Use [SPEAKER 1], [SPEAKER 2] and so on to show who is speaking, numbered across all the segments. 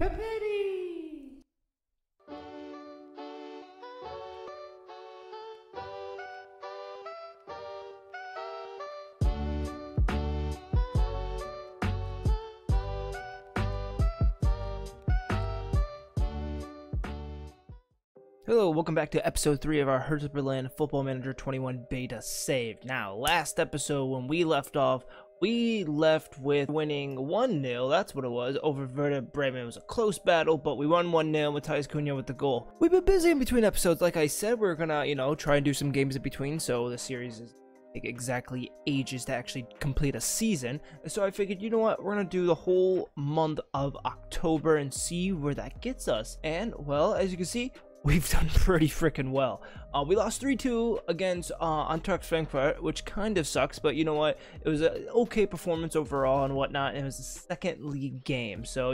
[SPEAKER 1] Pipitty! Hello, welcome back to episode 3 of our Hertha Berlin Football Manager 21 beta save. Now, last episode when we left off, we left with winning 1-0, that's what it was, over Hertha Bremen. It was a close battle, but we won 1-0 with Matthias Cunha with the goal. We've been busy in between episodes. Like I said, we're gonna, try and do some games in between, so the series is exactly ages to actually complete a season. So I figured, you know what, we're gonna do the whole month of October and see where that gets us. And, well, as you can see, we've done pretty freaking well. We lost 3-2 against Eintracht Frankfurt, which kind of sucks, but you know what? It was an okay performance overall and whatnot. It was the second league game, so,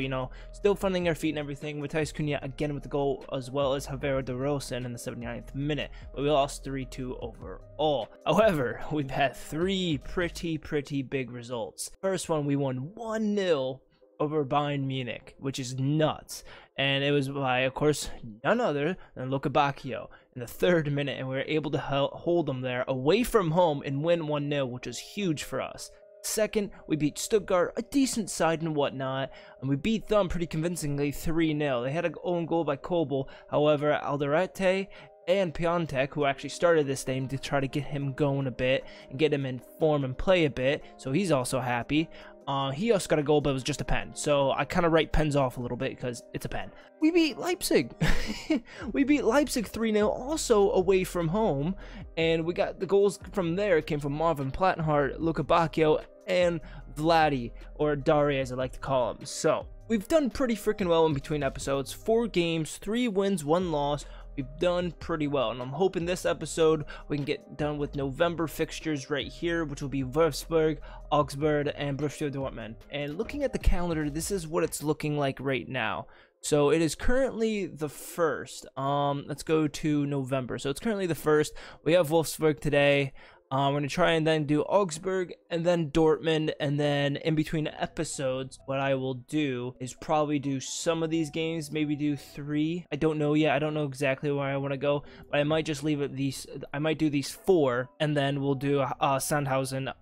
[SPEAKER 1] still finding our feet and everything. Matthias Cunha again with the goal, as well as Javier de Rosen in the 79th minute. But we lost 3-2 overall. However, we've had three pretty big results. First one, we won 1-0 over Bayern Munich, which is nuts. And it was by, of course, none other than Luka Bacchio in the 3rd minute, and we were able to hold them there away from home and win 1-0, which was huge for us. Second, we beat Stuttgart, a decent side and whatnot, and we beat them pretty convincingly 3-0. They had an own goal by Kobel, however, Alderete and Piontek, who actually started this game to try to get him going a bit and get him in form and play a bit, so he's also happy. He also got a goal, but it was just a pen. So I kind of write pens off a little bit because it's a pen. We beat Leipzig. We beat Leipzig 3-0, also away from home. And we got the goals from there. It came from Marvin Plattenhardt, Luka Bacchio, and Vladdy, or Dari as I like to call him. So we've done pretty freaking well in between episodes. 4 games, 3 wins, 1 loss. We've done pretty well, and I'm hoping this episode we can get done with November fixtures right here, which will be Wolfsburg, Augsburg, and Borussia Dortmund. And looking at the calendar, this is what it's looking like right now. So it is currently the 1st. Let's go to November. So it's currently the 1st. We have Wolfsburg today. We're going to try and then do Augsburg and then Dortmund, and then in between episodes, what I will do is probably do some of these games, maybe do 3. I don't know yet. I don't know exactly where I want to go, but I might just leave it I might do these 4, and then we'll do Sandhausen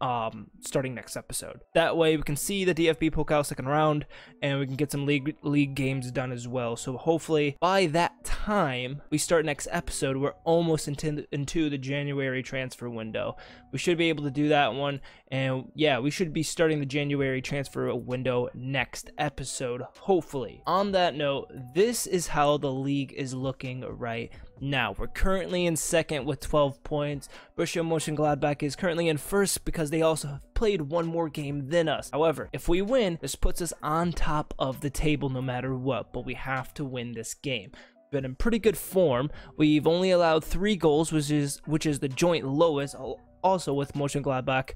[SPEAKER 1] starting next episode. That way we can see the DFB Pokal 2nd round, and we can get some league games done as well. So hopefully by that time we start next episode, we're almost into the January transfer window. We should be able to do that one, and yeah, we should be starting the January transfer window next episode, hopefully. On that note, this is how the league is looking right now. We're currently in 2nd with 12 points. Borussia Mönchengladbach is currently in 1st because they also have played 1 more game than us. However, if we win, this puts us on top of the table no matter what, but we have to win this game. Been in pretty good form. We've only allowed 3 goals, which is the joint lowest, also with Mönchengladbach,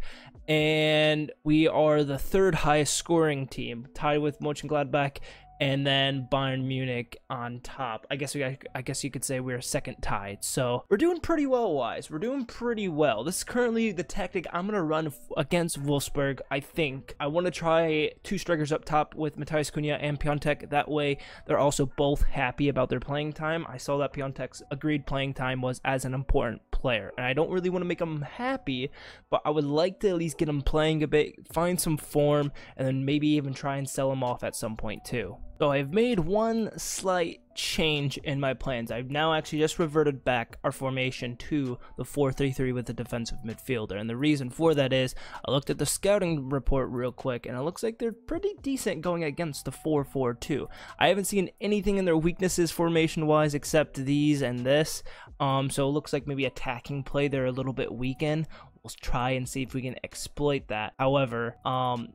[SPEAKER 1] and we are the 3rd highest scoring team, tied with Mönchengladbach and then Bayern Munich on top. I guess you could say we're 2nd tied. So we're doing pretty well, We're doing pretty well. This is currently the tactic I'm gonna run against Wolfsburg. I think I want to try 2 strikers up top with Matthias Cunha and Piontek. That way they're also both happy about their playing time. I saw that Piontek's agreed playing time was as an important player, and I don't really want to make them happy, but I would like to at least get them playing a bit, find some form, and then maybe even try and sell them off at some point too. So I've made one slight change in my plans. I've now actually just reverted back our formation to the 4-3-3 with the defensive midfielder, and the reason for that is I looked at the scouting report real quick, and it looks like they're pretty decent going against the 4-4-2. I haven't seen anything in their weaknesses formation wise except these and this, so it looks like maybe attacking play they're a little bit weak in. We'll try and see if we can exploit that. However,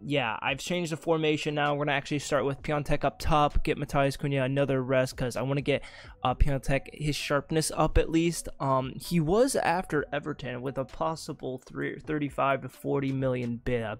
[SPEAKER 1] yeah, I've changed the formation now. We're going to actually start with Piontek up top, get Matthias Cunha another rest because I want to get Piontek his sharpness up at least. He was after Everton with a possible 35 to 40 million bid. A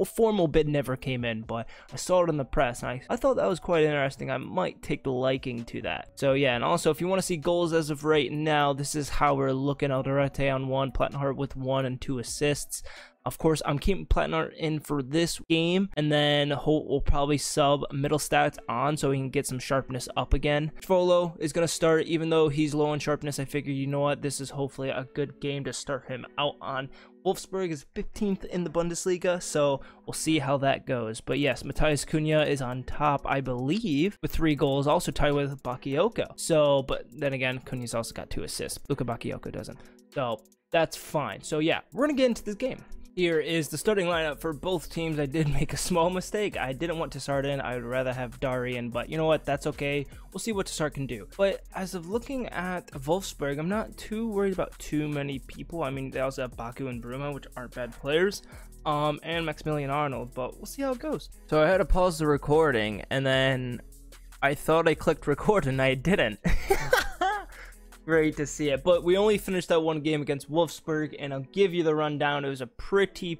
[SPEAKER 1] formal bid never came in, but I saw it in the press, and I thought that was quite interesting. I might take the liking to that. So yeah, and also if you want to see goals as of right now, this is how we're looking. Alderete on 1, Plattenhardt with 1 and 2 assists. Of course, I'm keeping Platnart in for this game, and then we'll probably sub middle stats on so he can get some sharpness up again. Folo is going to start, even though he's low on sharpness. I figure, you know what, this is hopefully a good game to start him out on. Wolfsburg is 15th in the Bundesliga, so we'll see how that goes. But yes, Matthias Cunha is on top, I believe, with 3 goals, also tied with Bakayoko. So, but then again, Cunha's also got 2 assists. Luka Bakayoko doesn't. So, that's fine. So yeah, we're going to get into this game. Here is the starting lineup for both teams. I did make a small mistake. I didn't want Tassart in. I would rather have Dari in, but you know what? That's okay. We'll see what Tassart can do. But as of looking at Wolfsburg, I'm not too worried about too many people. I mean, they also have Baku and Bruma, which aren't bad players, and Maximilian Arnold, but we'll see how it goes. So I had to pause the recording, and then I thought I clicked record, and I didn't. Great to see it, but we only finished that one game against Wolfsburg, and I'll give you the rundown. It was a pretty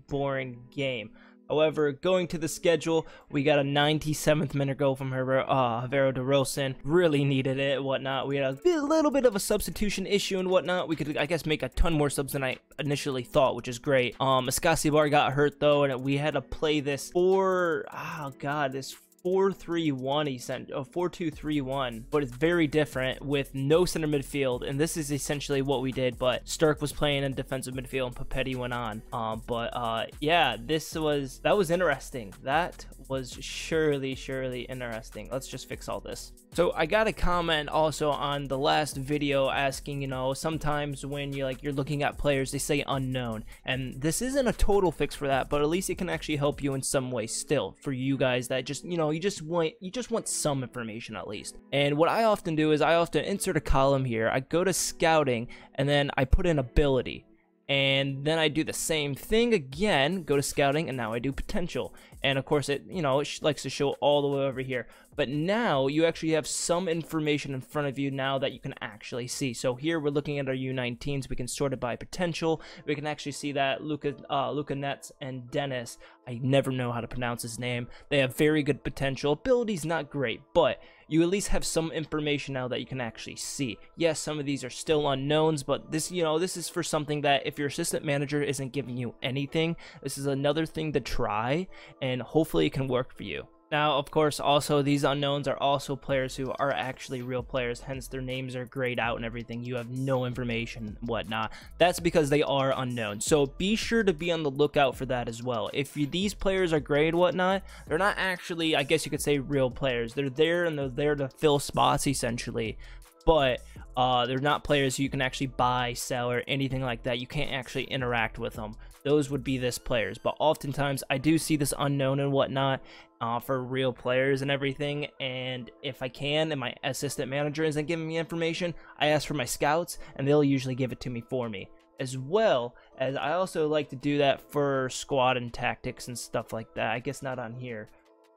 [SPEAKER 1] boring game. However, going to the schedule, we got a 97th minute goal from Havero de Rosen. Really needed it, whatnot. We had a little bit of a substitution issue and whatnot. We could, I guess, make a ton more subs than I initially thought, which is great. Escasibar got hurt though, and we had to play this for, oh god, this 4-3-1 he sent, 4-2-3-1, but it's very different with no center midfield, and this is essentially what we did. But Stark was playing in defensive midfield and Papetti went on. Yeah, that was interesting. That was surely interesting. Let's just fix all this. So I got a comment also on the last video asking, you know, sometimes when you're looking at players, they say unknown, and this isn't a total fix for that, but at least it can actually help you in some way still, for you guys that just, you know, you just want some information at least. And what I often do is I often insert a column here. I go to scouting, and then I put in ability, and then I do the same thing again, go to scouting, and now I do potential. And of course it, you know, it likes to show all the way over here, but now you actually have some information in front of you now that you can actually see. So here we're looking at our U19s. We can sort it by potential. We can actually see that Luca Nets and Dennis, I never know how to pronounce his name, they have very good potential. Ability's not great, but you at least have some information now that you can actually see. Yes, some of these are still unknowns, but this, you know, this is for something that if your assistant manager isn't giving you anything, this is another thing to try, and hopefully it can work for you. Now, of course, also these unknowns are also players who are actually real players, hence their names are grayed out and everything. You have no information and whatnot. That's because they are unknown. So be sure to be on the lookout for that as well. If these players are grayed whatnot, they're not actually, I guess you could say, real players. They're there and they're there to fill spots essentially. But they're not players you can actually buy, sell, or anything like that. You can't actually interact with them. Those would be this players. But oftentimes I do see this unknown and whatnot for real players and everything. And if I can, and my assistant manager isn't giving me information, I ask for my scouts, and they'll usually give it to me for me. As well as I also like to do that for squad and tactics and stuff like that. I guess not on here,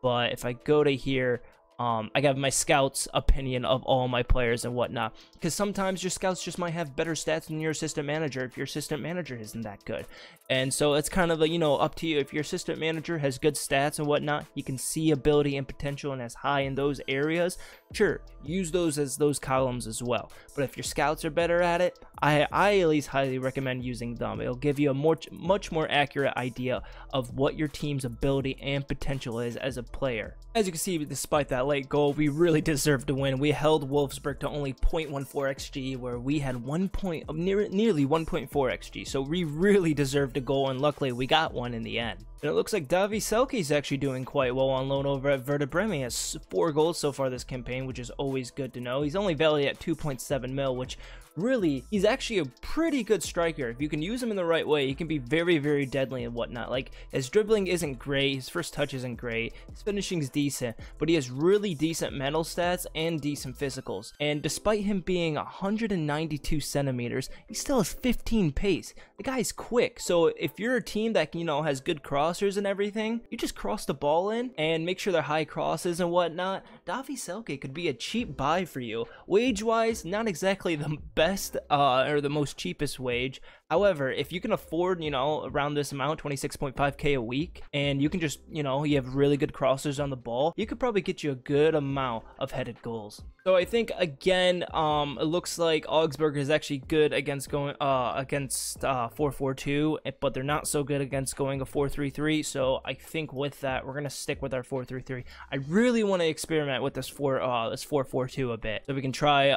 [SPEAKER 1] but if I go to here, I got my scouts opinion of all my players and whatnot, because sometimes your scouts just might have better stats than your assistant manager if your assistant manager isn't that good. And so it's kind of a, you know, up to you. If your assistant manager has good stats and whatnot, you can see ability and potential and is high in those areas, sure, use those as those columns as well. But if your scouts are better at it, I at least highly recommend using them. It'll give you a much more accurate idea of what your team's ability and potential is as a player. As you can see, despite that late goal, we really deserved to win. We held Wolfsburg to only 0.14 XG, where we had nearly 1.4 XG. So we really deserved a goal, and luckily we got one in the end. And it looks like Davy Selke is actually doing quite well on loan over at Hertha Bremen. He has 4 goals so far this campaign, which is always good to know. He's only valued at 2.7 mil, which really, he's actually a pretty good striker. If you can use him in the right way, he can be very deadly and whatnot. Like, his dribbling isn't great, his first touch isn't great, his finishing's decent, but he has really decent mental stats and decent physicals. And despite him being 192 centimeters, he still has 15 pace. The guy's quick. So if you're a team that, you know, has good crossers and everything, you just cross the ball in and make sure they're high crosses and whatnot. Davy Selke could be a cheap buy for you. Wage wise, not exactly the best or the most cheapest wage. However, if you can afford, you know, around this amount, 26.5k a week, and you can just, you know, you have really good crossers on the ball, you could probably get you a good amount of headed goals. So I think again, it looks like Augsburg is actually good against going against 4-4-2, but they're not so good against going a 4-3-3. So I think with that, we're gonna stick with our 4-3-3. I really want to experiment with this 4-4-2 a bit, so we can try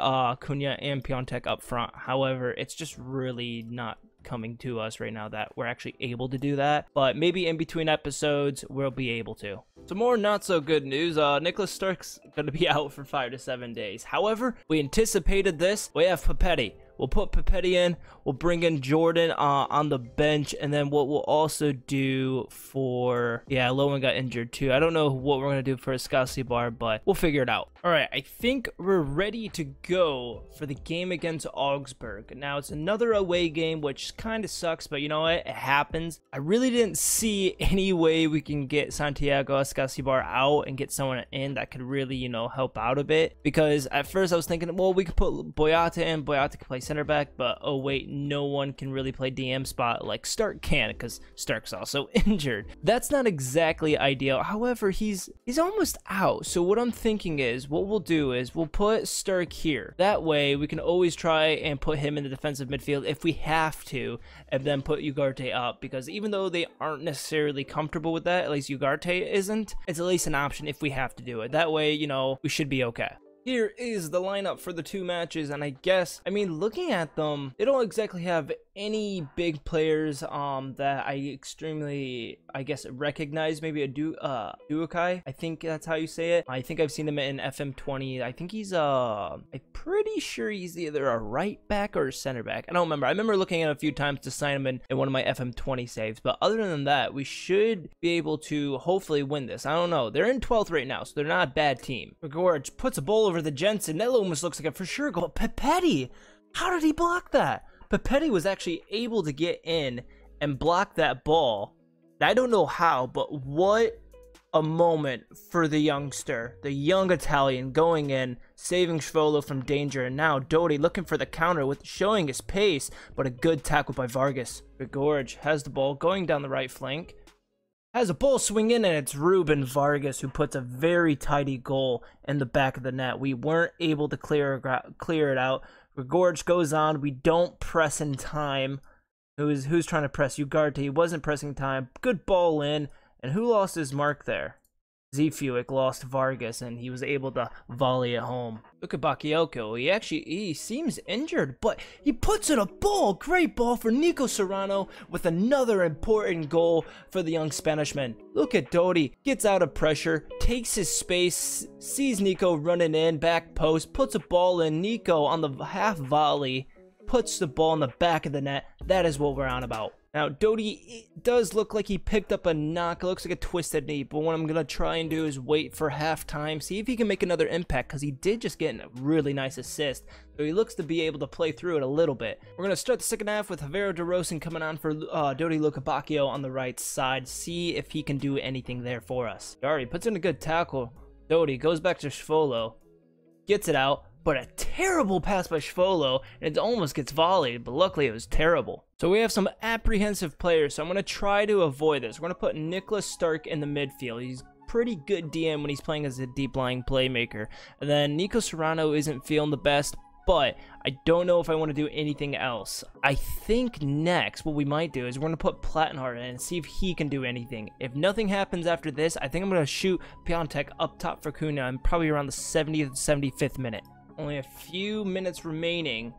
[SPEAKER 1] Cunha and Piontek up front. However, it's just really not coming to us right now that we're actually able to do that, but maybe in between episodes we'll be able to. Some more not so good news. Nicholas Stark's gonna be out for 5 to 7 days. However, we anticipated this. We have Papetti. We'll put Papetti in. We'll bring in Jordan on the bench. And then what we'll also do for... Yeah, Lowen got injured too. I don't know what we're going to do for Escasibar, but we'll figure it out. All right, I think we're ready to go for the game against Augsburg. Now, it's another away game, which kind of sucks, but you know what? It happens. I really didn't see any way we can get Santiago Escasibar out and get someone in that could really, you know, help out a bit. Because at first I was thinking, well, we could put Boyata in. Boyata could play center back, but oh wait, no one can really play DM spot like Stark can, because Stark's also injured. That's not exactly ideal. However, he's almost out. So what I'm thinking is, what we'll do is we'll put Stark here. That way we can always try and put him in the defensive midfield if we have to, and then put Ugarte up, because even though they aren't necessarily comfortable with that, at least Ugarte isn't, it's at least an option if we have to do it. That way, you know, we should be okay. Here is the lineup for the two matches, and I guess, I mean, looking at them, they don't exactly have any big players that I extremely, I guess, recognize. Maybe a Duakai, I think that's how you say it. I think I've seen him in FM20. I think he's I'm pretty sure he's either a right back or a center back. I don't remember. I remember looking at him a few times to sign him in one of my FM20 saves, but other than that, we should be able to hopefully win this. I don't know. They're in 12th right now, so they're not a bad team. Gorge puts a ball over the Jensen. That almost looks like a for sure goal. Papetti, how did he block that? Papetti was actually able to get in and block that ball. I don't know how, but what a moment for the youngster, the young Italian going in, saving Svolo from danger, and now Doty looking for the counter with showing his pace, but a good tackle by Vargas. Gorge has the ball going down the right flank. Has a ball swing in, and it's Ruben Vargas who puts a very tidy goal in the back of the net. We weren't able to clear it out. Gorge goes on. We don't press in time. Who's trying to press? Ugarte. He wasn't pressing time. Good ball in. And who lost his mark there? Zifuik lost Vargas, and he was able to volley it home. Look at Bakayoko. He seems injured, but he puts in a ball. Great ball for Nico Serrano with another important goal for the young Spanishman. Look at Doty. Gets out of pressure, takes his space, sees Nico running in, back post, puts a ball in. Nico on the half volley, puts the ball in the back of the net. That is what we're on about. Now, Doty does look like he picked up a knock. It looks like a twisted knee, but what I'm going to try and do is wait for halftime, see if he can make another impact, because he did just get a really nice assist, so he looks to be able to play through it a little bit. We're going to start the second half with Javier De Rosen coming on for Doty Lucabacchio on the right side, see if he can do anything there for us. Dari puts in a good tackle. Doty goes back to Svolo, gets it out, but a terrible pass by Svolo, and it almost gets volleyed, but luckily it was terrible. So we have some apprehensive players, so I'm going to try to avoid this. We're going to put Nicholas Stark in the midfield. He's pretty good DM when he's playing as a deep-lying playmaker. And then Nico Serrano isn't feeling the best, but I don't know if I want to do anything else. I think next, what we might do is we're going to put Plattenhardt in and see if he can do anything. If nothing happens after this, I think I'm going to shoot Piontek up top for Cunha, and probably around the 70th, 75th minute. Only a few minutes remaining.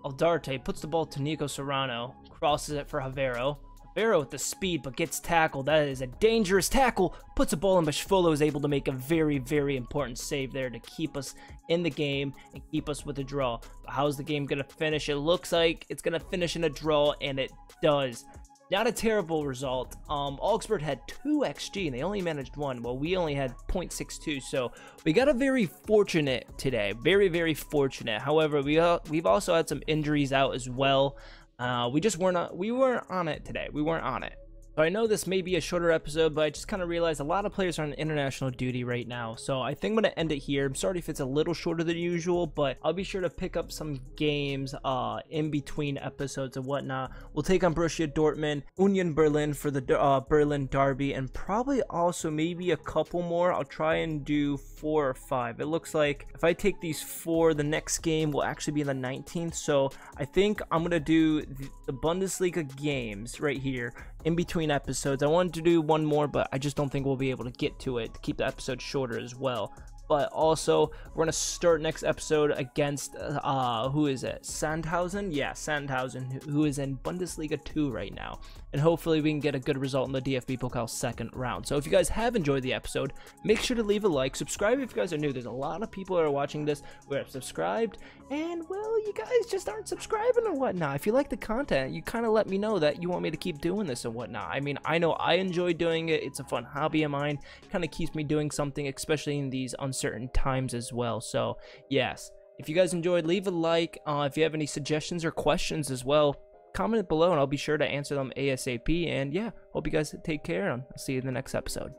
[SPEAKER 1] Aldarte puts the ball to Nico Serrano, crosses it for Javero. Javero with the speed, but gets tackled. That is a dangerous tackle. Puts a ball in, but Svolo is able to make a very, very important save there to keep us in the game and keep us with a draw. But how's the game going to finish? It looks like it's going to finish in a draw, and it does. Not a terrible result. Augsburg had 2 XG and they only managed 1. Well, we only had 0.62, so we got a very fortunate today. Very, very fortunate. However, we've also had some injuries out as well. We weren't on it today. We weren't on it. So I know this may be a shorter episode, but I just kind of realized a lot of players are on international duty right now. So I think I'm going to end it here. I'm sorry if it's a little shorter than usual, but I'll be sure to pick up some games in between episodes and whatnot. We'll take on Borussia Dortmund, Union Berlin for the Berlin Derby, and probably also maybe a couple more. I'll try and do 4 or 5. It looks like if I take these 4, the next game will actually be on the 19th. So I think I'm going to do the Bundesliga games right here in between episodes. I wanted to do one more, but I just don't think we'll be able to get to it to keep the episode shorter as well. But also, we're going to start next episode against, who is it? Sandhausen? Yeah, Sandhausen, who is in Bundesliga 2 right now. And hopefully we can get a good result in the DFB Pokal second round. So if you guys have enjoyed the episode, make sure to leave a like. Subscribe if you guys are new. There's a lot of people that are watching this who have subscribed. And, well, you guys just aren't subscribing or whatnot. If you like the content, you kind of let me know that you want me to keep doing this and whatnot. I mean, I know I enjoy doing it. It's a fun hobby of mine. Kind of keeps me doing something, especially in these uncertain times as well. So yes, if you guys enjoyed, leave a like. If you have any suggestions or questions as well, comment below and I'll be sure to answer them ASAP. And yeah, hope you guys take care, and I'll see you in the next episode.